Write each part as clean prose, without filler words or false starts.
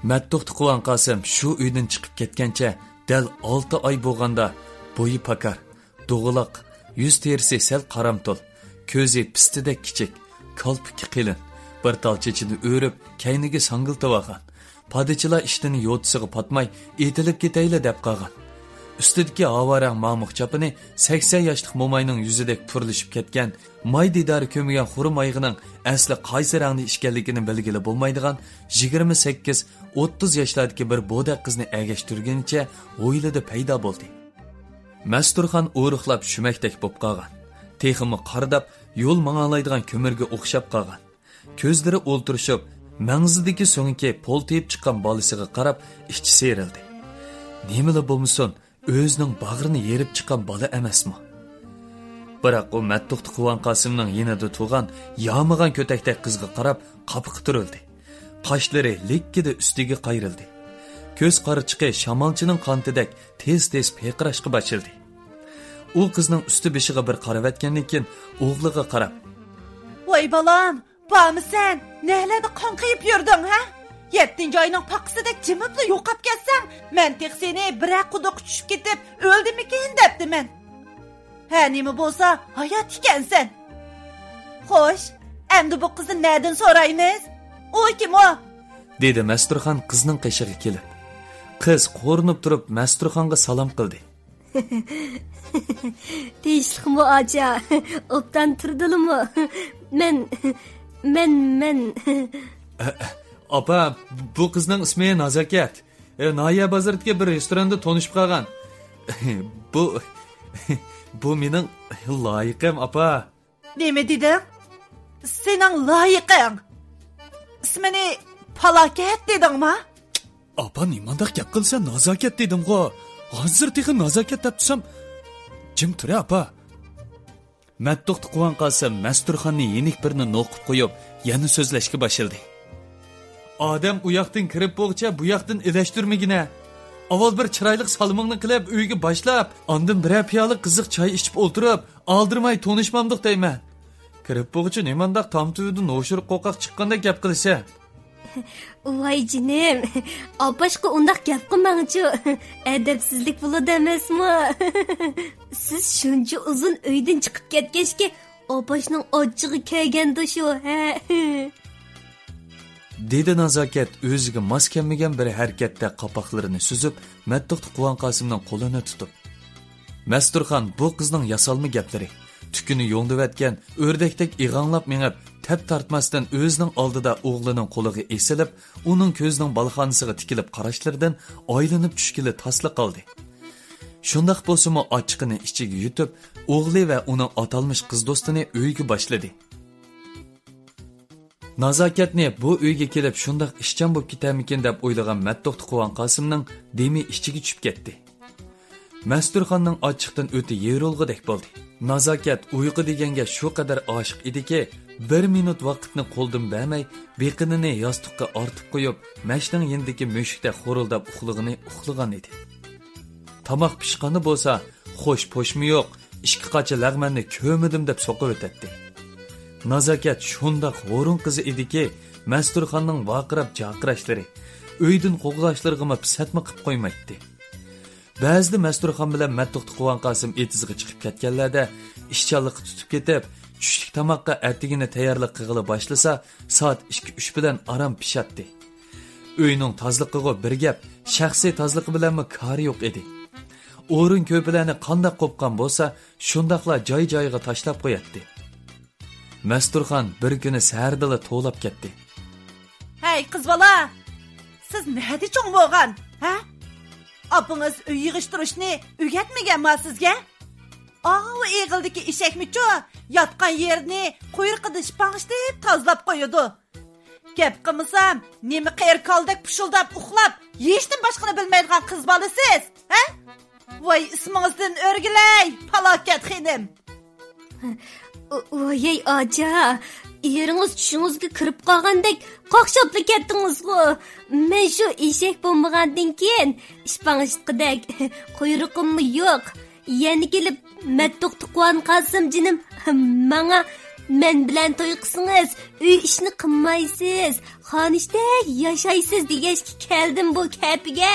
Мәттуq Quvan Qasim shu uydan chiqib ketgancha dal 6 oy bo'lganda bo'yi pakar, doğulaq, yuz terisi sal qaramtol, ko'zi pistidek kichik, kalpiki qilin, bir tal chechini o'rib, kayniga sangiltib olgan. Padichilar ishtini yo'tisiga patmay, etilib ketayli deb qolgan. Ustidagi avarang mamuq chapini 80 yoshlik mo'mayning yuzidek purilishib ketgan, may didari ko'migan xurum ayg'ining asli qaysi rangni ishkanligini belgilab bo'lmaydigan 28-30 yoshlardagi bir bo'dak qizni agashtirganicha o'ylida paydo bo'ldi. Masturxon o'riqlab shumakdek bo'lib qolgan. Teximi qardab, yo'l mang'alaydigan ko'mirga o'xshab qolgan. Ko'zlari o'ltirishib, mangzidagi so'ngki poltayib chiqqan bolasiga qarab, ichi serildi. Nimala bo'lmasin, o'zining bag'rini yerib chiqqan bola emasmi? Biroq u Мәттуq Quvan Qasimning yanada tug'an, yamigan ko'takdek qizga qarab, qapiqi turildi. Qoshlari likkida ustiga qayrildi. Ko'z qarichiqi shamolchining qantidek tez-tez peqirashga boshladi. U qizning usti beshiga bir qarab etgandan keyin o'g'liga qarab: "Voy balam, bormisan? Nelarda qonqiyib yurding, ha? 7-oyning paqsidek jimibli yo'qab ketsan, men tek seni bir quduq tushib ketib o'ldimikin debdiman. Ha, nima bo'lsa, hayot ekansan. Xo'sh, endi bu qizni nerdan so'raymiz? U kim o?" dedi Masturxon qizning qishig'iga kelib. Qiz qo'rinib turib Masturxonga salom qildi. Tinchlikmi acha? Obdan turdilmi? Men Apa, bu qizning ismi Nazokat. Noya bozoridagi bir restoranda tanishib qolgan. Bu mening loyiqim, apa. Nima deding? Sening loyiqing. İsmini Falokat dedingmi? Apa, nimandaq gap qilsan, Nazokat dedim-ku. Hozir texi Nazokat deb tursam, jim tur, apa. Мәттуq Quvan Qasim Masturxonni yenik birini noqib qo'yib, yana so'zlashga boshladi. Odam u yoqdan kirib bo'lg'cha bu yoqdan ilashtirmagina. Avval bir chiroyli salmingni qilib uyga boshlab, ondan bir piyola qiziq choy ichib o'tirib, oldirmay tonishmamdiq deyman. Kirib bo'lg'cha nimandaq tamtuvida noshur qo'qaq chiqqanda gap qilsa. Voy jinim, opashqa undaq gap qilmangchi. Adabsizlik bo'ladi emasmi? Siz shuncha uzun uydan chiqib ketgachki, opashning ochig'i kelganda shu, ha. Dedi Nazokat o'ziga mos kelmagan bir harakatda qapoqlarini suzib, Мәттуq Quvan Qasimning qo'lini tutib. Masturxon bu qizning yasalma gaplari, tukuni yo'ngdivatgan o'rdakdek ig'anglab mengib, tap tartmasdan o'zining oldida o'g'lining qo'liga esilib, uning ko'zining balxonasiga tikilib qarashlaridan oylanib tushkili tasli qoldi. Shundaq bo'lsa-mu ochiqini ichiga yutib, o'g'li va uning atalmish qiz do'stini uyga boshladi. Nazokatni bu uyga kelib shundaq ishchan bo'lib ketarmikin deb o'ylagan Мәттуq Quvan Qasimning demi ichiga tushib ketdi. Masturxonning ochiqdan o'ti yerilg'idek bo'ldi. Nazokat uyqu deganga shu qadar oshiq ediki, 1 minut vaqtni qo'ldan bermay, beqinini yostiqqa ortib qo'yib, mashning yendagi mushukda xo'rildab uxlagan edi. Tamoq pishqani bo'lsa, xo'sh po'shmi yo'q, ishki qacha lag'manni ko'midim deb so'qib o'tadi. Nazokat shundaq o'rin qizi ediki, Masturxonning vaqirab jaqirashlari, uydan qo'g'lashlariga pisatma qilib qo'ymaydi. Ba'zida Masturxon bilan Мәттуq Quvan Qasim etizga chiqib ketganlarda ishchanlikni tutib ketib, tushlik tamoqqa ertigini tayyorlik qilg'ili boshlasa, soat 2-3 bilan aram pishatdi. Uyning tozaligiga bir gap, shaxsiy tozaligi bilanmi kari yo'q edi. O'rin ko'plarni qanday qo'pqan bo'lsa, shundaqla joy-joyiga tashlab qo'yatdi. Masturxon bir kuni sahardala to'lab ketdi. "Hey qiz bola, siz nada cho'ng bo'lgan, ha? Apınız uy yig'ishtirishni o'rgatmaganmi sizga? O eg'ildiki eshakmichu, yotgan yerni quyruqida shpang'ishlab tozalab qo'yadi. Gap qilmasam, nima qayr qoldak pushildab uxlab, yeyishdan boshqani bilmaydigan qiz bolasiz, ha? Voy ismingizdan o'rgilay, Falokat xonim." Voy acha, yeringiz tushingizga kirib qolgandek qoqshobli ketdingiz-ku. Men shu eshak bo'lmagandan keyin ishpang'ishqidek quyruqimmi yo'q. Yana kelib Мәттуq Quvan Qasim jinim menga men bilan to'y qilsangiz, uy ishni qilmaysiz, xonishdek yashaysiz degashga keldim bu kapiga.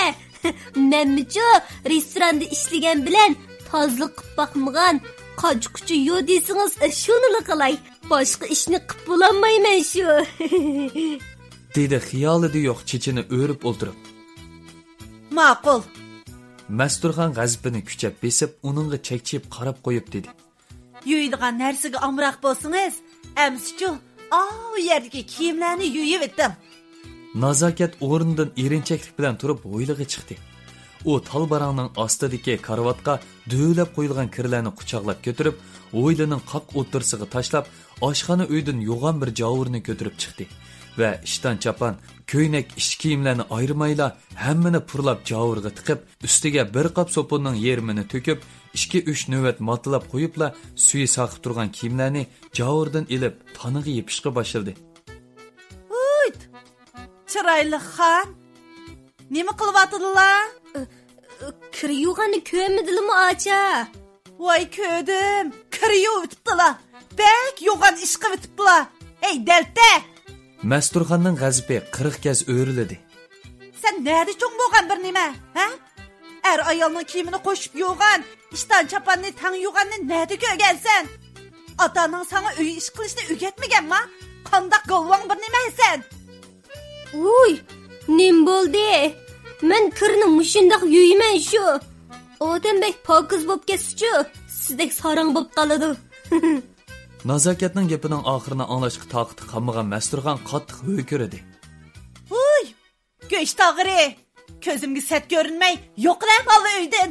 Menmichu restoranda ishlagan bilan tozlik qilib boqmagan, qochquchi yo desingiz, shuni qilay. Boshqa ishni qilib bo'lmayman shu. dedi xiyolida yo'q chechini o'rib o'ltirib. Ma'qul. Masturxon g'azabini kuchab besib, uningga chekchib qarab qo'yib dedi. Yuydigan narsaga amroq bo'lsangiz, amsichu, o yerdagi kiyimlarni yuyib etdim. Nazokat o'rnidan erinchaklik bilan turib o'ylig'i chiqdi. U talbarangning ostidagi karvatga do'lab qo'yilgan kirlarni quchoqlab ko'tarib, o'ylining qoq o'tirsiga tashlab, oshxona uydan yo'g'on bir javurni ko'tarib chiqdi va ishdan chapan, ko'ynak ish kiyimlarini ayirmayla hammani purlab javurga tiqib, ustiga bir qop so'punning yermini to'kib, 2-3 navbat motlab qo'yibla suyi saqib turgan kiyimlarni javurdan ilib, taniga yepishga boshladi. Uyt! Chiroyli xon, nima qilyaptilar? Kir yuvg'anni ko'rmadingmi, acha? Voy ko'rdim, kir yuvibdilar. Bek yo'g'on ish qilibdilar. Ey dalta! Masturxonning g'azabi 40 kez o'riladi. Sen nerede cho'ng bo'lgan bir nima, ha? Ayolning kiyimini qo'shib yuvgan, ishdan chapanni tang yuvganni nerede ko'rgansan? Otaning sana uy ish qilishni o'rgatmaganmi? Qandoq golvon bir nima sen? Uy, nim bo'ldi? Men kirni mushundoq yuyman shu. Odambek pokiz bo'lib ketsa-chu, sizdek sarang bo'lib qoladi. Nazokatning gapining oxirini anglashga toqati qolmagan Masturxon qattiq ho'kirdi. Uy, go'sht tog'iri, ko'zimga set ko'rinmay, yo'qlab oldi uydan.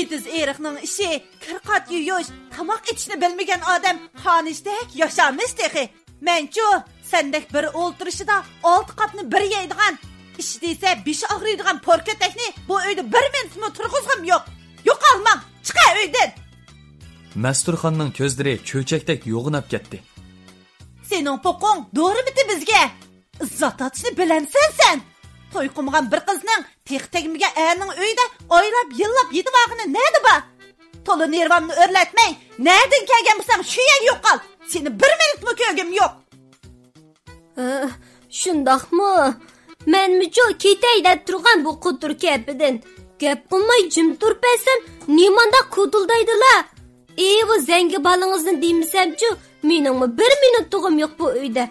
Ediz eriqning ishi, kirqat yuyish, tamoq ichishni bilmagan odam xonishdek yashamas texi. Menchu, sendek bir o'ltirishida 6 qopni bir yeydigan, ish desa beshi og'riydigan porkatakni bu uyda 1 minutmi turg'izg'im yo'q. Yo'qolmang, chiqa uydan. Masturxonning ko'zlari cho'chakdek yo'g'inab ketdi. Sening poqong doğru biti bizga. Izzat atishni bilamsan sen. To'y qilmagan bir qizning tex tegmiga erning uyida oylab yillab yedivog'ini nedi ba? To'la nervamni o'rlatmay, nerdan kelgan bo'lsam shu yer yo'qol. Seni 1 minutmi ko'rgim yo'q. Shundoqmi? Menmichu ketay deb turgan bu qutur kapidan. Gap qilmay jim turpasan, nimanda qutuldaydilar. Bu zangi balingizni deymisamchu, meningmi 1 minut tug'im yo'q bu uyda.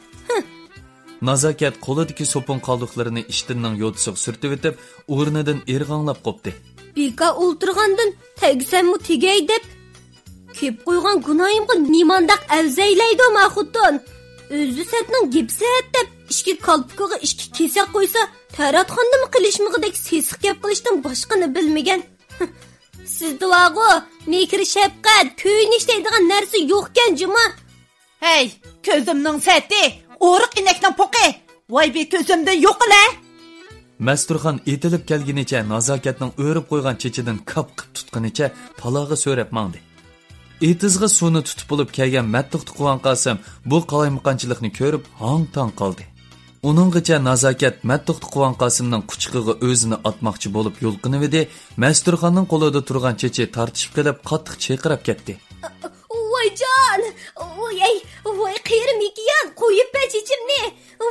Nazokat qo'lidagi sopun qoldiqlarini ishtinning yo'tisiga surtib etib, o'rnidan irg'anglab qopdi. Beka o'ltirgandan tegsammi tegay deb kep qo'ygan gunoyimga nimandaq avzaylaydi maxutdan. O'zi satning gipsat deb ishki qalbqiga ishki kesak qo'ysa, taratxonnimi qilishmig'idek sesiq gap qilishdan boshqani bilmagan. Siz duago, mekri shafqat, ko'ynish deydigan narsa yo'qkan juma. Hey, ko'zimning sati, o'riq inakning poqi. Voy be ko'zimda yo'qla. Masturxon etilib kelgunicha nazokatning o'rib qo'ygan chechidan qap qilib tutqanicha palog'i so'rab mangdi. Etizg'i suvni tutib bo'lib kelgan Mattuq Tuqvan Qosim bu qalaymaqonchilikni ko'rib hang-tong qoldi. Uninggacha nazokat Mattuq Tuqvan Qosimning quchqig'iga o'zini atmoqchi bo'lib yo'lqinib edi, Masturxonning qo'lida turgan chechi tartishib qilib qattiq chayqirab ketdi. Voy jon, voy qirim ekan, qo'yib chechimni.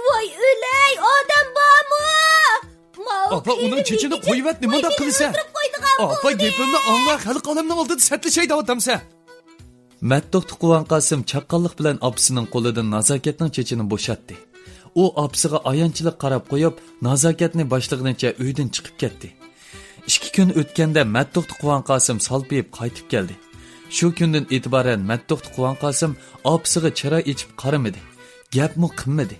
Voy o'lay, odam bormi? Apa uning chechini qo'yib nima deb qilsa? Apa gapimni angla, xalq olamning oldida satlashay deyaptimsa. Mattuq Tuqvan Qosim chaqqonlik bilan opsining qo'lidan nazokatning chechini bo'shatdi. U opsiga ayonchilik qarab qo'yib, nazokatni boshlig'inicha uydan chiqib ketdi. 2 kun o'tganda Mattuq Tuqvan Qosim salpiyib qaytib keldi. Shu kundan e'tiboran Mattuq Tuqvan Qosim opsiga chira ichib qaramadi. Gapmi qilmadi.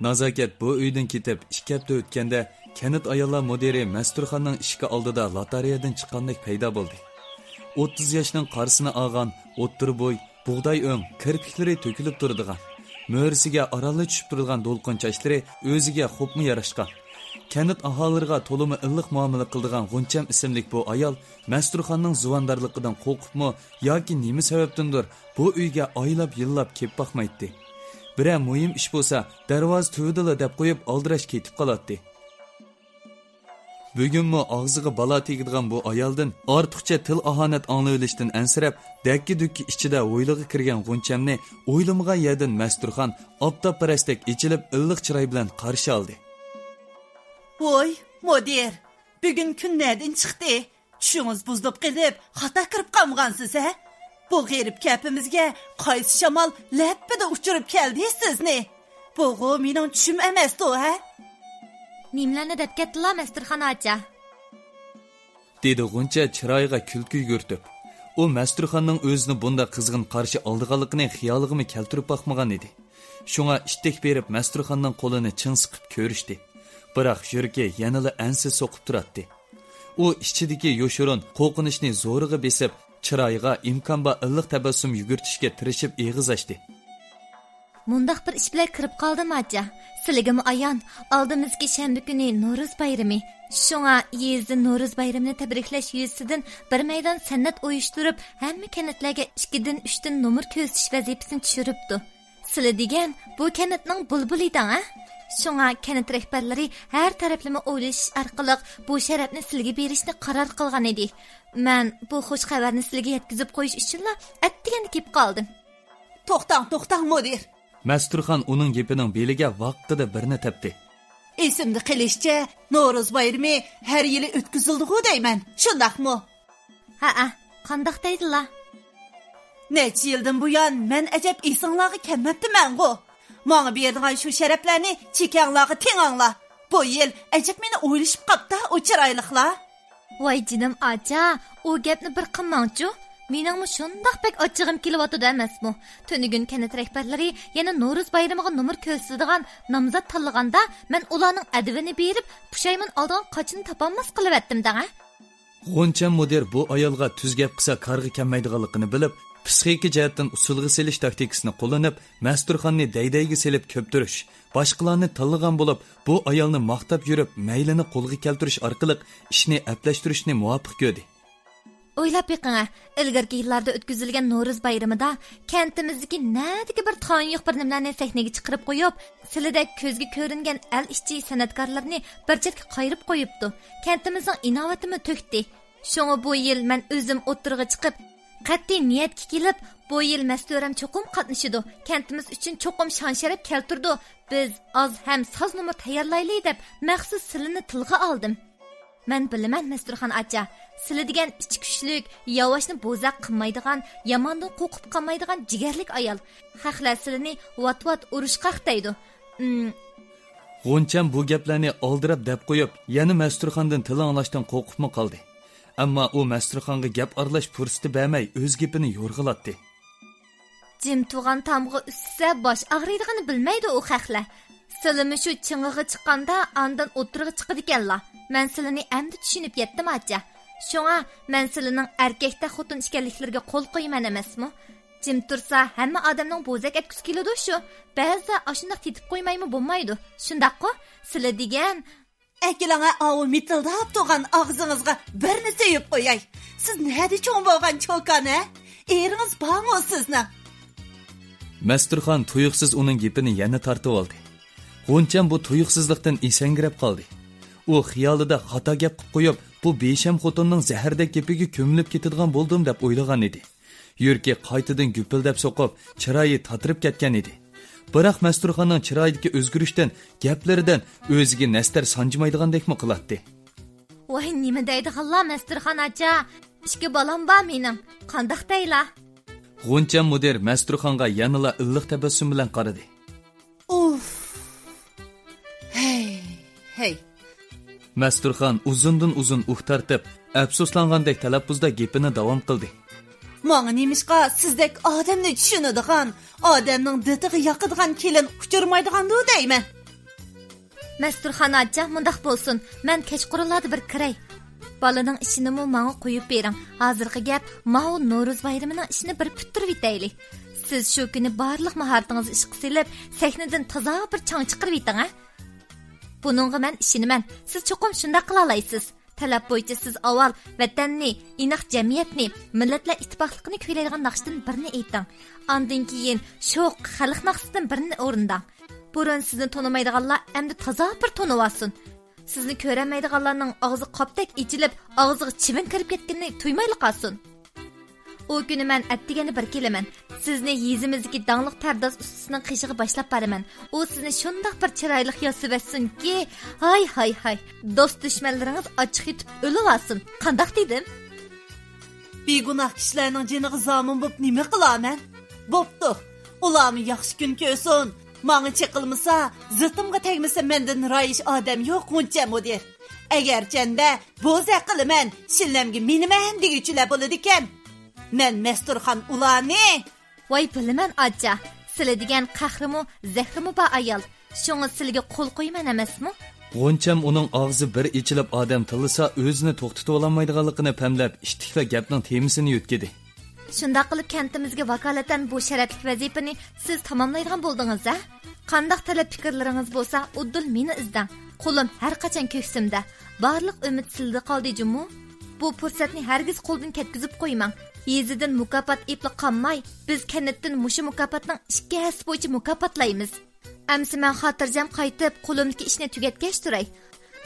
Nazokat bu uydan ketib 2 hafta o'tganda kanit ayollar mudiri Masturxonning ishga oldida lotereyadan chiqqandek paydo bo'ldi. 30 yoshning qarsini olgan, o'ttir bo'y, bug'doy o'ng, kirpiklari to'kilib turadigan, mo'risiga oralli tushib turgan do'lqin sochlari o'ziga xo'pmi yarashgan. Kanit aholilariga to'limi illiq muomala qiladigan G'uncham ismli bu ayol Masturxonning zuvondarligidan qo'rqibmi yoki nima sababdandir bu uyga oylab yillab kelib boqmaydi. biror muhim ish bo'lsa darvoza tuvdila deb qo'yib aldirash ketib qolatdi. Bugunmi og'ziga balo tegadigan bu ayoldan ortiqcha til ahonat anglayolishdan ansirab, dakki-dukki ichida o'ylig'i kirgan G'unchamni o'ylamagan yerdan Masturxon optopparastek ichilib illiq chiroy bilan qarshi oldi. Voy, mudir, bugun kun nerdan chiqdi? Tushingiz buzilib qilib, xato kirib qolgansiz, ha? Bu g'erib kapimizga qaysi shamol lappida uchirib keldi sizni? Bu mening tushim emas-ku, ha? Nimlarni deb ketdilar Masturxon acha? Dedi G'uncha chiroyiga kulki yugurtib. U Masturxonning o'zini bunda qizg'in qarshi oldiganligini xiyoliga keltirib boqmagan edi. Shunga ishtik berib Masturxonning qo'lini ching siqib ko'rishdi. Biroq yuragi yanada ansi so'qib turardi. U ichidagi yo'shirin qo'rqinishni zo'riga besib, chiroyiga imkon bor illiq tabassum yugurtishga tirishib eg'iz ochdi. Mundaq bir ish bilan kirib qoldim acha. Sizlarga ayon, oldimizgi shanba kuni Navro'z bayrami. Shunga yezdi Navro'z bayramini tabriklash yuzasidan bir maydon san'at uyushtirib, hamma kanatlarga 2 dan 3 dan nomer ko'rsatish vazifasini tushiribdi. Sizlar degan bu kanatning bulbulidan, ha? Shunga kanat rahbarlari har taraflama o'ylash orqali bu sharafni sizga berishni qaror qilgan edi. Men bu xush xabarni sizga yetkazib qo'yish uchun atdiganda kelib qoldim. To'xtang, mudir. Masturxon uning gapining beliga vaqtida birni tepdi. Esimni qilishcha, Navro'z bayrami har yili o'tkazildi-ku deyman. Shundaqmi? Ha, qandoq deydilar? Necha yildan buyon men ajab esinglarga kelmabdiman-ku. Menga berdigan shu sharaflarni chekanglarga tenganglar. Bu yil ajab meni o'ylashib qopda o chiroyliqlar. Voy jinim acha, o gapni bir qilmangchu. Meningmi shundoq bek ochig'im kelyotdi emasmi? Tunigun kanat rahbarlari yana Navro'z bayramiga nomer ko'rsatadigan nomzod tanlaganda men ularning advini berib, pushaymon oldigan qochini topolmas qilyaptim-da. G'uncha mudir bu ayolga tuz gap qilsa qarg'i kelmaydiganligini bilib, psixik jihatdan usulga selish taktikasini qo'llanib, Masturxonni daydayga selib ko'ptirish, boshqalarni tanlagan bo'lib, bu ayolni maqtab yurib, maylini qo'lga keltirish orqali ishni aplashtirishni muvofiq ko'rdi. O'ylab beqing, ilgirki yillarda o'tkazilgan Navro'z bayramida kentimizdagi nadagi bir toni yo'q bir nimlarni sahnaga chiqarib qo'yib, silida ko'zga ko'ringan el ishchi san'atkorlarni bir chetga qayirib qo'yibdi. Kentimizning inovatini to'kdi. Shunga bu yil men o'zim o'tirg'i chiqib, qat'iy niyatga kelib, bu yil Masturam cho'qim qatnashidi. Kentimiz uchun cho'qim shon-sharaf keltirdi. Biz oz ham soz nomer tayyorlaylik deb maxsus silini tilga oldim. Men bilaman Masturxon acha, sizlar degan ichki kuchlik, yovashni bo'zaq qilmaydigan, yomondan qo'rqib qolmaydigan jigarlik ayol. Haqlar sizlarni vat-vat urushqaq deydi. G'uncham bu gaplarni oldirab deb qo'yib, yana Masturxondan til anglashdan qo'rqibmi qoldi. Ammo u Masturxonga gap aralash fursati bermay o'z gapini yo'rg'ilatdi. Jim tug'an tamg'i ustsa bosh og'riydigini bilmaydi u haqlar. Silimi shu ching'iga chiqqanda andan o'tirg'i chiqadi ekanlar. Men sizlarni endi tushunib yetdim acha. Shunga men sizlarning erkakda xotin ekanliklariga qo'l qo'yman emasmi? Jim tursa hamma odamning bo'zak etkusi keladi shu. Ba'zida ashundoq tetib qo'ymaymi bo'lmaydi. Shundaqku, sizlar degan Akilanga avu mitildab turgan og'zingizga birni sevib qo'yay. Siz nada cho'ng bo'lgan cho'kani? Eringiz bormi sizni? Masturxon tuyuqsiz uning gapini yana tortib oldi. G'uncham bu tuyuqsizlikdan esangirab qoldi. U xiyolida xato gap qilib qo'yib, bu besham xotinning zahardek gapiga ko'milib ketadigan bo'ldim deb o'ylagan edi. Yurki qaytadan gupildab so'qib, chiroyi tatirib ketgan edi. Biroq Masturxonning chiroyidagi o'zgarishdan, gaplaridan o'ziga nastar sanjimaydigandekmi qilatdi. Voy, nima deydi-xalla Masturxon acha? Ishga balam bor mening. Qandoq deyla? G'uncham mudir Masturxonga yanala illiq tabassum bilan qaradi. Uf. Hey. Masturxon uzundan uzun tartib, afsuslangandek talaffuzda gapini davom qildi. Menga nemishqa sizdek odamni tushunadigan, odamning ditiga yoqadigan kelin uchirmaydigan-du deyman. Masturxon acha, mundaq bo'lsin. Men kechqurunlarda bir kiray. Balaning ishini menga qo'yib bering. Hozirgi gap mau Navro'z bayramining ishini bir putirib yetaylik. Siz shu kuni barliq mahoratingizni ishga solib, sahnadan toza bir chang chiqarib yeting, ha? Buningga men ishinaman. Siz cho'qim shunday qila olaysiz. Talab bo'yicha siz avval vatanni, inoq jamiyatni, millatlar ittifoqligini kuylaydigan naqshdan birini ayting. Ondan keyin sho'q xalq naqshidan birini o'rindang. Burun sizni tonimaydiganlar endi toza bir tonib olsin. Sizni ko'rmaydiganlarning og'zi qopdek ichilib, og'ziga chivin kirib ketganini tuymayli qolsin. O günü mən ətdigəni bir kelaman. Sizni yezimizdagi dаңlıq pardoz ustisining qishig'i boshlab boraman. O sizni shundoq bir chiroyli yosib etsinki, hay. Do'st dushmanlaringiz ochiq yetib o'lib olsin. Qandoq dedim? Begunoh kishilarning jiniga zomin bo'lib nima qilaman? Bo'pti. Ularni yaxshi kun ko'rsin. Menga chiqilmasa, zirtimga tegmasa mendan rayish odam yo'q muncha mudir. Agar chanda bo'za qilaman, shillamga meniman deguchilar bo'ladi ekan. Men Masturxon ularni. Voy bilaman acha. Sizlar degan qahrimu, zahrimu ba ayol. Shunga sizlarga qo'l qo'yman emasmi? G'uncham uning og'zi bir ichilib odam tilisa, o'zini to'xtatib olmaydiganligini pamlab, ishtiqla gapning temisini yutkidi. Shunda qilib kantimizga vakolatan bu sharafli vazifani siz tamomlaydigan bo'ldingiz-a? Qandoq talab fikrlaringiz bo'lsa, uddul meni izlang. Qo'lim har qachon ko'ksimda. Barliq umid sizda qoldi jumu. Bu fursatni hargiz qo'ldan ketkizib qo'ymang. Yezidan mukofot epli qolmay, biz kanatdan mushu mukofotning 2 hassa bo'yicha mukofotlaymiz. Amsi men xotirjam qaytib, qo'limdagi ishni tugatgach turay.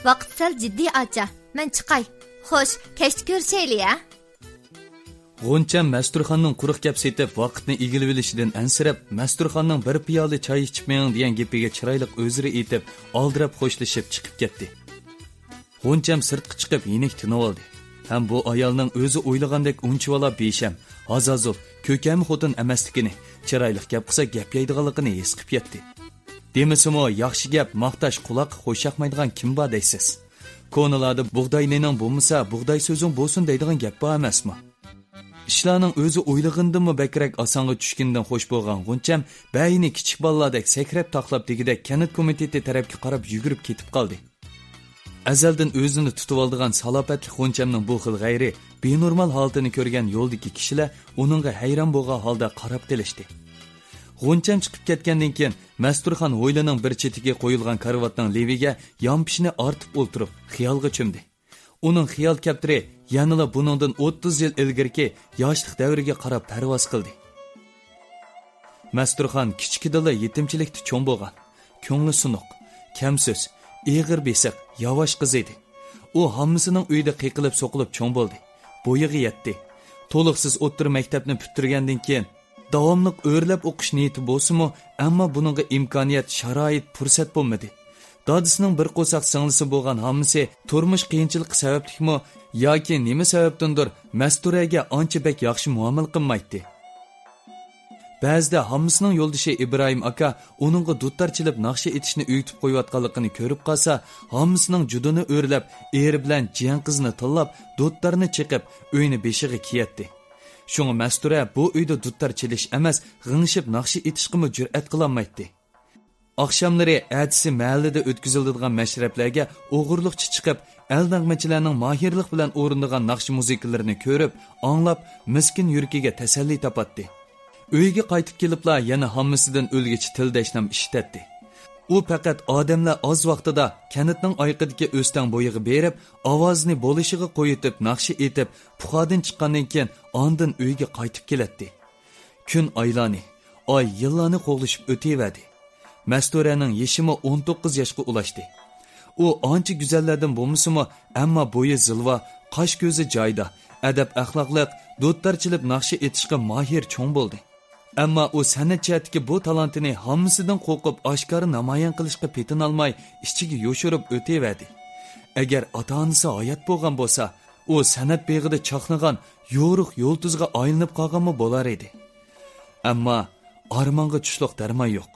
Vaqt sal jiddiy acha. Men chiqay. Xo'sh, kechda ko'rishaylik-a? G'uncham Masturxonning quruq gap setib, vaqtni egilib olishidan ansirab, Masturxonning bir piyola choy ichib meng degan gapiga chiroyli o'zri etib, oldirab xo'shlashib chiqib ketdi. G'uncham sirtqa chiqib, yenik tinib oldi. Ham bu ayolning o'zi o'ylagandek unchivala besham, azazul, ko'kam xotin emasligini, chiroyli gap qilsa gap yeydiganligini his qilib yetdi. Demisimi, yaxshi gap maqtash quloq qo'shaqmaydigan kim bor deysiz? Ko'nalarda bug'doyning bo'lmasa, bug'doy so'zing bo'lsin deydigan gap bor emasmi? Ishlarning o'zi o'ylagandimi bakrak osonga tushgandan xo'sh bo'lgan G'uncham bayini kichik bolalardek sakrab taqlab degidek kanat komiteti tarafga qarab yugurib ketib qoldi. Azaldan o'zini tutib oldigan salobatli G'unchamning bu xil g'ayri, benormal holatini ko'rgan yo'ldagi kishilar uningga hayron bo'lgan holda qarab qilishdi. G'uncham chiqib ketgandan keyin Masturxon hovlining bir chetiga qo'yilgan karvatning leviga yompishni ortib o'ltirib, xiyolga cho'mdi. Uning xiyol kaptiri yanıla buningdan 30 yil ilgirki yoshlik davriga qarab parvoz qildi. Masturxon kichkidala yetimchilikda cho'ng bo'lgan, ko'ngli sunuq, kamsiz, ig'ir besiq, yavash qiz edi. U hammasining uyida qiqilib so'qilib cho'ng bo'ldi. Bo'yiga yetdi. To'liqsiz o'ttir maktabni bitirgandan keyin davomli o'rlab o'qish niyati bo'lsa-mu, ammo buningga imkoniyat, sharoit, fursat bo'lmadi. Dadisining bir qo'saq singlisi bo'lgan hammasi turmush qiyinchiligi sabablikmi yoki nima sababdandir Masturaga ancha bek yaxshi muomala qilmaydi. Ba'zida hammasining yo'ldoshi Ibrohim aka uningga duttarchilib naqsha etishni uyutib qo'yayotganligini ko'rib qolsa, hammasining juduni o'rlab, eri bilan jiyan qizni tillab, duttarni chiqib, uyni beshiga kiyatdi. Shunga Mastura bu uyda duttar chilish emas, g'ingshib naqsha etishga jur'at qilolmaydi. Akşamları ertesi mahallede ötküzüldüğün meşreplerge oğurlukçı çıkıp, el nağmachilarning mahirlik bilan o'rindigan naqsh muzikalarni ko'rib, anglab, miskin yurkiga tasalli topatdi. Uyga qaytib kelibla yana hammasidan o'lgichi tildashnam ishlatdi. U faqat odamlar oz vaqtida kanitning oyqidagi o'stan bo'yiga berib, ovozini bo'lishiga qo'yitib, naqshi etib, puxadan chiqqandan keyin ondan uyga qaytib keladi. Kun aylani, oy yillarni qo'g'lishib o'taverdi. Masturaning yeshimi 19 yoshga ulashdi. U ancha go'zallardan bo'lmasa-mu, ammo bo'yi zilva, qosh ko'zi joyida, adab axloqliq, do'ttarchilib naqshi etishga mahir cho'ng bo'ldi. Ammo u san'at jihatdagi bu talantini hammasidan qo'rqib oshkora namoyon qilishga petin olmay, ichiga yo'shirib o'taverdi. Agar ota-onasi hayot bo'lgan bo'lsa, u san'at beg'ida chaqnagan yo'riq yo'lduzga aylanib qolganmi bo'lar edi. Ammo armonga tushliq darmon yo'q.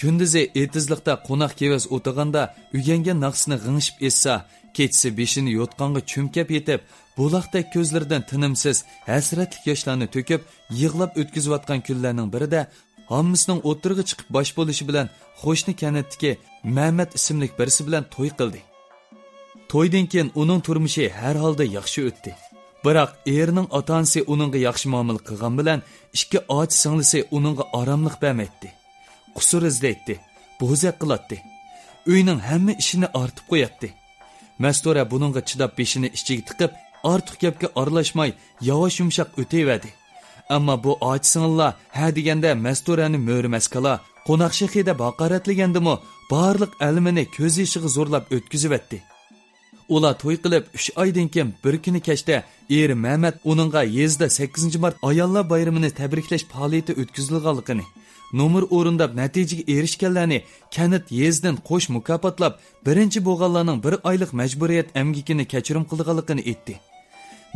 Kunduzi etizlikda qo'noq kevaz o'tirganda uyangan naqsini g'ingshib essa, kechsi beshini yotqanga cho'mkab yetib, buloqdek ko'zlaridan tinimsiz hasratlik yoshlarni to'kib, yig'lab o'tkazayotgan kunlarning birida hammasining o'tirg'i chiqib bosh bo'lishi bilan qo'shni kanatdagi Mehmet ismli birisi bilan to'y qildi. To'ydan keyin uning turmushi har holda yaxshi o'tdi. Biroq erining ota-onasi uningga yaxshi muomala qilgan bilan ikki och singlisi uningga oromlik bermaydi. Qusur izlaydi, bo'zaq qiladi. Uyning hamma ishini ortib qo'yadi. Mastura buningga chidab beshini ichiga tiqib, ortiq gapga aralashmay, yavaş yumshoq o'tayverdi. Ammo bu och singillar ha deganda Masturani mo'rimas qila, qo'noqshixi deb haqoratlagandimi, barliq ilmini ko'z yoshiga zo'rlab o'tkazib etdi. Ular to'y qilib 3 oydan keyin bir kuni kechda eri Mehmet uningga yezda 8 mart ayollar bayramini tabriklash faoliyati o'tkazilganligini, nomer o'rindab natijaga erishganlarni kanit yezdan qo'sh mukofotlab, birinchi bo'lganlarning 1 oylik majburiyat amgikini kechirim qilganligini aytdi.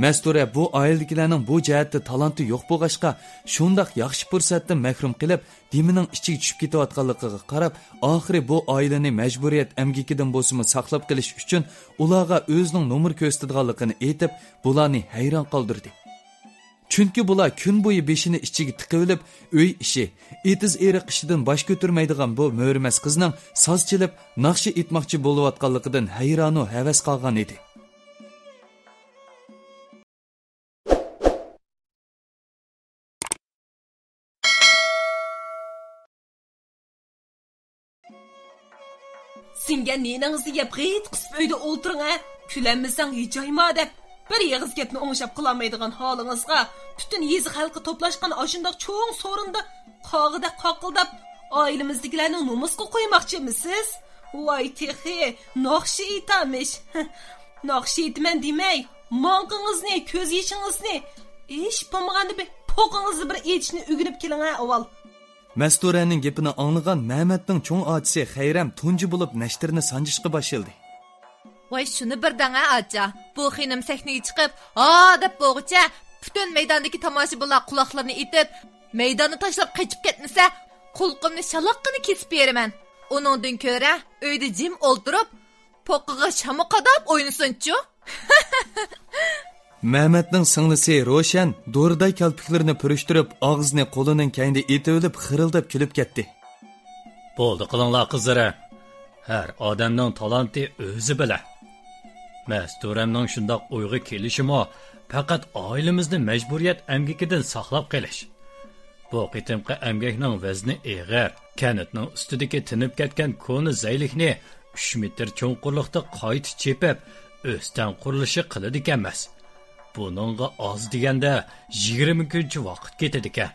Mastura bu oiladagilarning bu jihatda talanti yo'q bo'lg'achqa, shundoq yaxshi fursatdan mahrum qilib, dimining ichiga tushib ketayotganligiga qarab, oxiri bu oilani majburiyat amgikidan bo'lsa saqlab qilish uchun ularga o'zining nomer ko'rsatganligini aytib, bularni hayron qoldirdi. Chunki bular kun bo'yi beshini ichiga tiqib olib, uy ishi, etiz eriq ishidan bosh ko'tarmaydigan bu mo'rimas qizning soz chelib, naqshi etmoqchi bo'layotganligidan hayronu havas qolgan edi. Senga nenangizga gap g'iyt qisib uyda o'ltiring ha. Kulanmasang yeyjayma deb bir yig'iz gapni o'ngshab qilolmaydigan holingizga butun yezi xalqi to'plashgan ashundoq cho'ng so'rinda qog'ida qoqildab oilamizdagilarni nomusga qo'ymoqchimisiz? Voy texi, noxshi etamish. Noxshi etman demay, monqingizni, ko'z yeshingizni, ish bo'lmaganda bir po'qingizni bir etishni o'rganib keling ha avval. Masturaning gapini anglagan Mehmetning cho'ng ochisi Xayram tunji bo'lib nashtirni sanjishga boshladi. Voy shuni birdan acha. Bu xinim sahnaga chiqib, deb bo'g'icha butun maydondagi tomoshabinlar quloqlarini etib, maydonni tashlab qochib ketmasa, qulqimni shaloqqini kesib beraman. Uningdan ko'ra, uyda jim o'ltirib, poqiga shama qadab o'ynasin-chu. Mehmetning singlisi Roshan do'rday kalpiklarini purishtirib, og'zini qo'lining kayinda etib olib, xirildab kulib ketdi. Bo'ldi qilinglar qizlar. Har odamning talanti o'zi bilan. Masturamning shundoq o'yga kelishimi faqat oilamizni majburiyat amgikidan saqlab qolish. Bu qitimqi amgakning vazni og'ir, kanitning ustidagi tinib ketgan koni zaylikni 3 metr cho'nqurlikda qayta chepib, o'stan qurilishi qiladi emas. Buningga oz deganda 20 kuncha vaqt ketadi ekan.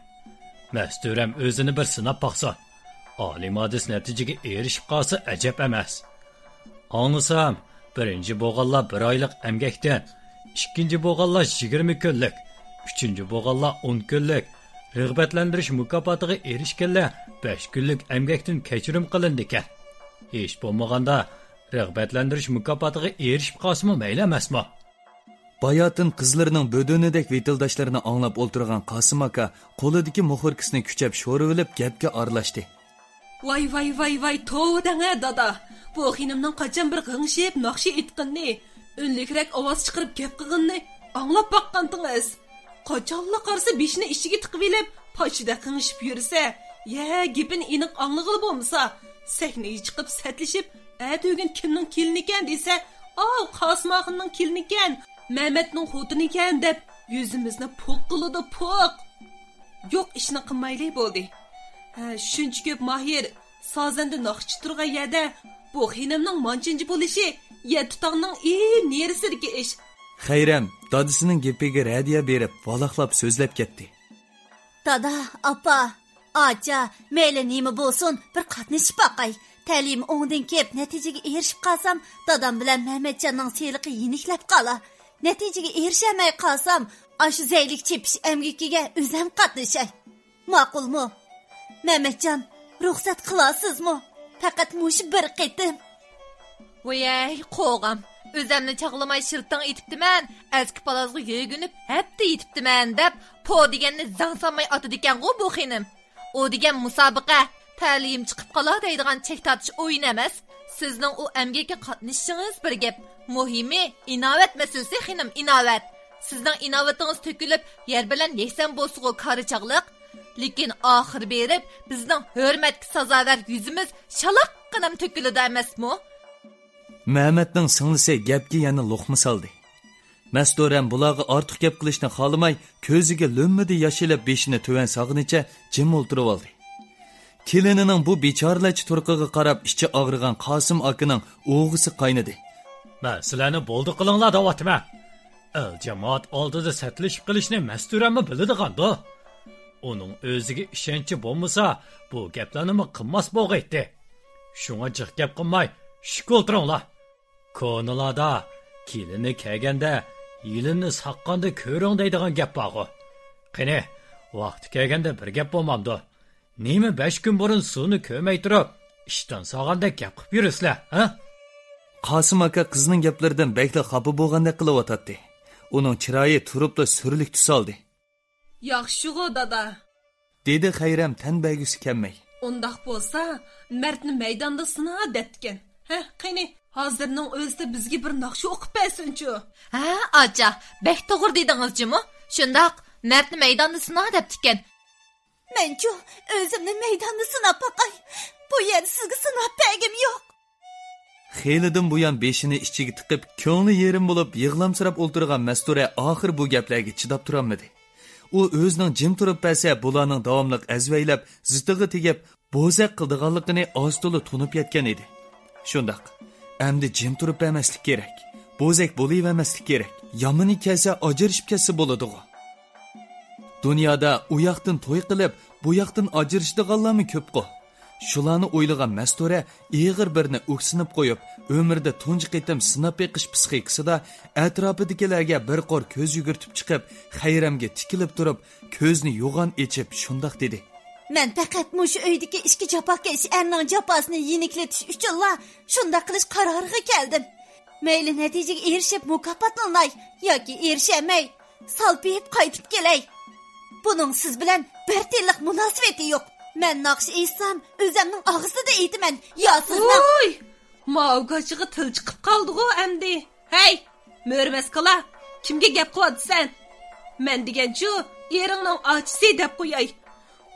Masturam o'zini bir sinab baqsin. Oliy modis natijaga erishib qolsa ajab emas. Anglasam, birinchi bo'lganlar 1 oylik emgakdan, ikkinchi bo'lganlar 20 kunlik, uchinchi bo'lganlar 10 kunlik, rag'batlantirish mukofotiga erishganlar 5 kunlik emgakdan kechirim qilindi ekan. Hech bo'lmaganda rag'batlantirish mukofotiga erishib qolsa mayli emasmi? Bayatın qizlarining bo'donidek vitildashlarini anglab o'ltirgan Qosim aka qo'lidagi muxirkisini kuchab sho'rivilib gapga aralashdi. Vay, to'danga dada. Bu xinimning qachon bir g'ingshib, naqshi etqinni, o'nlikrak ovoz chiqarib gap qilganni anglab baqqandingiz. Qachonla qarsa beshini ishiga tiqib olib, pochida qingshib yursa, gapini aniq anglag'il bo'lmasa, sahnaga chiqib satlashib, "Atugin kimning kelini ekan?" desa, Qosim axinning kelini ekan, Mehmetning xotini ekan deb yuzimizni po'q qiladi, po'q. Yo'q, ishni qilmaylik bo'ldi. Shuncha ko'p mahir sozanda naqshi turgan yerda bu xinimning manchinchi bo'lishi, tutaqning nerisidagi ish. Xayram dadisining gapiga radiya berib, valaqlab so'zlab ketdi. Dada, apa, acha, mayli nima bo'lsin, bir qatnashib baqay. Ta'lim o'ngdan kelib, natijaga erishib qolsam, dadam bilan Mehmetjonning seliqi yeniklab qolar. Natijaga erishamay qolsam, ashu zaylik chepish amgikiga o'zim qatnashay. Ma'qulmi? Mehmetjon, ruxsat qilasizmi? Faqat mushi bir qitim. Voy, qo'g'am, o'zimni chaqlamay shilting etibdiman, eski palazga yegunib, hepti etibdiman deb, po deganni zang sanmay otadi ekan-ku bu xinim. O degan musobaqa, ta'lim chiqib qolar deydigan chek tortish o'yin emas. Sizning u amgakka qatnashishingiz bir gap. Muhimi inovat masalasi xinim, inovat. Sizning inovatingiz to'kilib, yer bilan yeksan bo'lsa-ku qarichaqliq, lekin oxir berib bizning hurmatga sazovor yuzimiz shaloqqinam to'kiladi emasmi? Mehmetning singlisi gapga yana luqma soldi. Masturam bularga ortiq gap qilishni xohlamay, ko'ziga lo'mmidi yoshilib beshini tuvan sog'inicha jim o'ltirib oldi. Kelinining bu bechoralachi turqiga qarab ichi og'rigan Qosim akaning o'g'isi qaynadi. Men sizlarni bo'ldi qilinglar deyapman. El jamoat oldida satlashib qilishni Masturammi biladigan-da. Uning o'ziga ishonchi bo'lmasa, bu gaplarni qilmas bo'lg'aydi. Shunga jiq gap qilmay, shukr o'tiringlar. Ko'nilada kelini kelganda, yilini saqqanda ko'ring deydigan gap bor. Qani, vaqti kelganda bir gap bo'lmamdi. Nima 5 kun burun suvni ko'may turib, ishdan sog'anda gap qilib yurasizlar, ha? Qosim aka qizning gaplaridan bakla xafa bo'lgandek qilyotdi. Uning chiroyi turibda surlik tus oldi. Yaxshi-g'o dada. Dedi Xayram tan bergisi kelmay. Undaq bo'lsa, Mardni maydonda sina debgan. Ha, qani, hozirning o'zida bizga bir naqsh o'qib bersin-chu. Ha, acha, bek to'g'ri dedingizmi? Shundaq, Mardni maydonda sina debgan. Men-chu o'zimni maydonda sinab boqay. Bu yer sizga sinab bergim yo'q. Xeylidan buyon beshini ichiga tiqib, ko'ngli yerim bo'lib, yig'lamsirab o'ltirgan Mastura oxir bu gaplarga chidab turolmadi. U o'zining jim turib bersa, bularning davomliq azvaylab, zitig'i tegib, bo'zaq qildiganligini ostili tunib yetgan edi. Shundaq, endi jim turib bermaslik kerak. Bo'zaq bo'lavermaslik kerak. Yomoni kelsa, ajrashib ketsa bo'ladi-ku. Dunyoda u yoqdan to'y qilib, bu yoqdan ajrashdiganlarmi ko'p-ku. Shularni o'ylagan Mastura ig'ir birni o'ksinib qo'yib, umrida tunji qitim sinab beqish psixikasida atrofidagilarga bir qor ko'z yugurtib chiqib, Xayramga tikilib turib, ko'zni yo'g'on echib shundoq dedi. Men faqat mushu uydagi ishga japokash erning japosini yeniklatish uchunla shundoq qilish qaroriga keldim. Mayli natijaga erishib mukofotlanay yoki erishamay, salpiyib qaytib kelay. Buning siz bilan bir tiyinlik munosabati yo'q. Men naqsh eysam, o'zimning og'zida aytaman. Yo sizning Oy! Mavgachiga til chiqib qoldi-ku endi. Hey, mo'rmas qala. Kimga gap qilyapsan? Men deganchu, eringning ochisi deb qo'yay.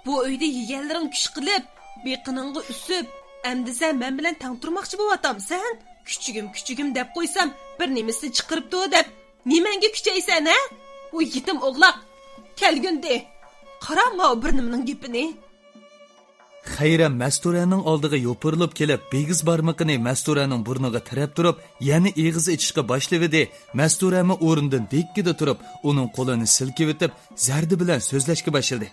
Bu uyda yeganlaring kuch qilib, beqiningga usib, endi sen men bilan tang turmoqchi bo'latamsan? Kuchugim deb qo'ysam, bir nimasini chiqiribdi deb, nimanga kuchaysan, ha? U yetim o'g'loq kelgundi. Qarama bir nimaning gapini. Xayram Masturaning oldiga yopirilib kelib, begiz barmoqini Masturaning burniga tirab turib, yana eg'iz ichishga boshladi. Masturami o'rindan dekkida turib, uning qo'lini silkib o'tib, zardi bilan so'zlashga boshladi.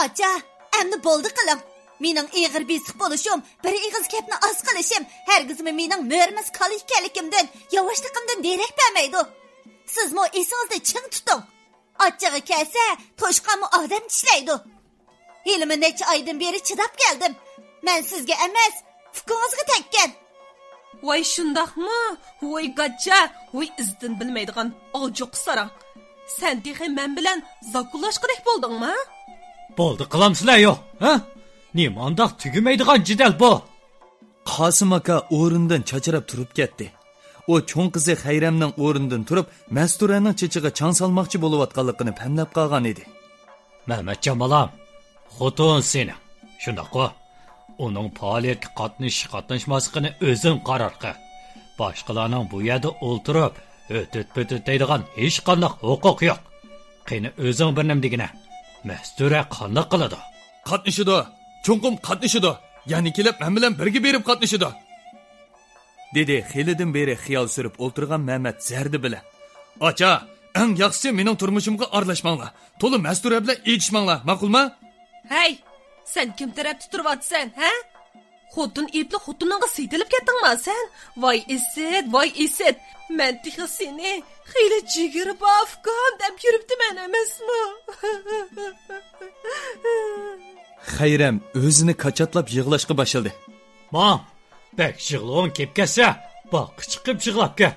Acha, endi bo'ldi qiling. Mening eg'ir besiq bo'lishim, bir eg'iz gapni oz qilishim, hargizmi mening mo'rmas qolishganligimdan, yovashligimdan derak bermaydi. Sizmi esingizda ching tuting. Achaga kelsa, to'shqanmi odam tishlaydi. Hilmi necha oydan beri chidab keldim. Men sizga emas, fikringizga tekkan. Voy shundaqmi? Voy gacha, voy izdan bilmaydigan oljoq sarang. Sen dexe men bilan zakullashqidek bo'ldingmi? Bo'ldi qilamsizlar yo'q, ha? Nimandaq tugumaydigan jidal bu. Qosim aka o'rindan chachirab turib ketdi. O cho'ng qizi Xayramning o'rindan turib, Masturaning chechiga chang solmoqchi bo'layotganligini pamlab qolgan edi. Mehmet Jamalam, xotun seni. Shundaq-ku. Uning faoliyatga qatnashmasligini o'zing qaror qil. Boshqalarning bu yerda o'ltirib, o'tib deydigan hech qanday huquq yo'q. Qani o'zing bir nima degina. Mastura qanday qiladi? Qatnashidi. Cho'nqim qatnashidi. Ya'ni kelib men bilan birga berib qatnashidi. Dedi xelidan beri xiyol surib o'ltirgan Mehmet zardi bilan. Acha, eng yaxshisi mening turmushimga aralashmanglar. To'li Mastura bilan echishmanglar, ma'qulmi? Hey, sen kim tarafda turibsan, ha? Xotun epli xotuningga seytilib ketdingmi sen? Voy isit. Men tixa seni xeyli jigiri bafkan deb yuribdiman emasmi? Xayram o'zini qachatlab yig'lashga boshladi. "Mam, bek yig'lon kep kelsa, baq chiqib yig'lab ke.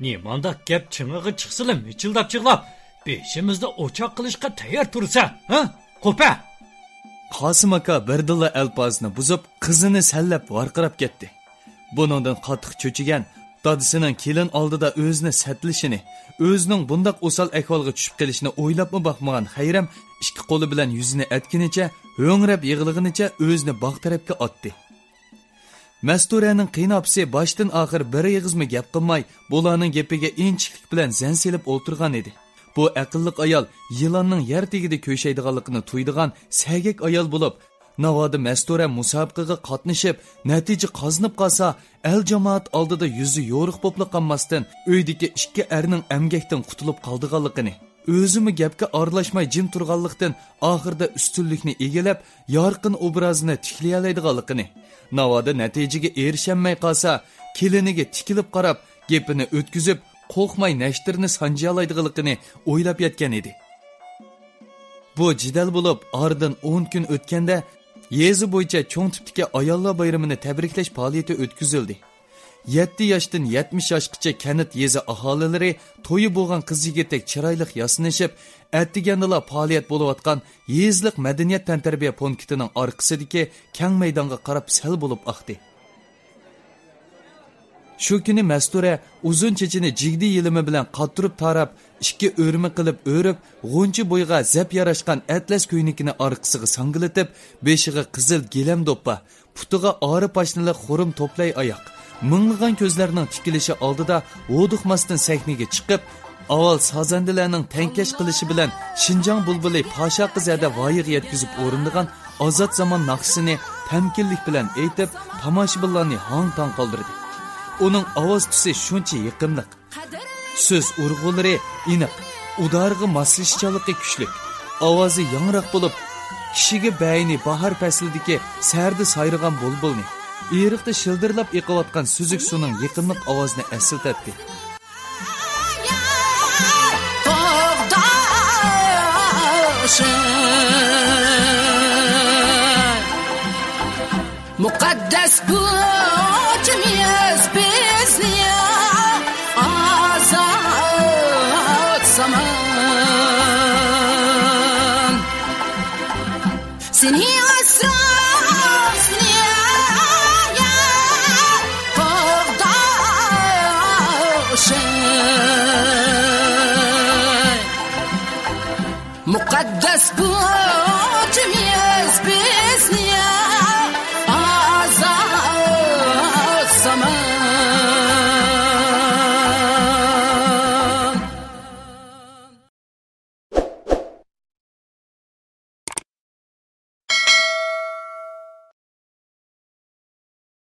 Nimanda gap ching'iga chiqsilim, michildab yig'lab, beshimizda o'choq qilishga tayyor tursa, ha? Qo'pa." Qosim aka birdilla alpozni buzib, qizini sallab varqirab ketdi. Buningdan qattiq cho'chigan, dadisining kelin oldida o'zini satlishini, o'zining bundaq o'sal ahvolga tushib qolishini o'ylabmi boqmagan Xayram ikki qo'li bilan yuzini atginicha, ho'ngrab yig'lig'inicha o'zini bog' tarafga otdi. Masturaning qiynapsi boshdan oxir bir yig'izmi gap qilmay, bularning gapiga inchiqlik bilan zan selib o'tirgan edi. Bu aqlliq ayol yilonning yer tagida ko'shaydiganligini tuydigan sagak ayol bo'lib, Navoda Mastura musobaqaga qatnashib, natija qozonib qolsa, el jamoat oldida yuzi yo'riq bo'lib qolmasdan, uydagi ikki erning emgakdan qutulib qoldiganligini, o'zimi gapga aralashmay jim turganlikdan oxirida ustunlikni egallab, yorqin obrazini tiklay oladiganligini, Navoda natijaga erishamay qolsa, keliniga tikilib qarab, gapini o'tkazib, qo'rqmay nashtirni sanjay oladiganligini o'ylab yetgan edi. Bu jidal bo'lib, oradan 10 kun o'tganda yezi bo'yicha cho'ng tipdagi ayollar bayramini tabriklash faoliyati o'tkazildi. 7 yoshdan 70 yoshgacha kanit yezi aholilari to'yi bo'lgan qiz-yigitdek chiroyli yasinishib, attigandala faoliyat bo'layotgan yezliq madaniyat tantarbiya punktining orqasidagi keng maydonga qarab sal bo'lib aqdi. Shu kuni Mastura uzun chechini jigdi yilimi bilan qattirib tarab, ikki o'rmi qilib o'rib, g'unchi bo'yga zap yarashgan atlas ko'ynikini orqasiga sangilitib, beshiga qizil gilam do'ppa, putiga ori pashnili xurum to'play oyoq, minglagan ko'zlarning tikilishi oldida o'duqmasdan sahnaga chiqib, avval sazandilarning tankash qilishi bilan Shinjong bulbuli pasha qizada voyiga yetkazib o'rindigan ozod zamon naqshini tamkinlik bilan aytib, tomoshabinlarni hang-tong qoldirdi. Uning ovoz tusi shuncha yiqimliq. So'z urg'ulari aniq, udarg'i moslashchanligi kuchli. Ovozi yangroq bo'lib, kishiga bayni bahor faslidagi sardi sayragan bulbulni, iriqda shildirlab eqiyotgan suzuk suning yiqimliq ovozini eslatdi. Muqaddas bu cemiyet bizni azat zaman seni asrasni ya qadaşın Muqaddas bu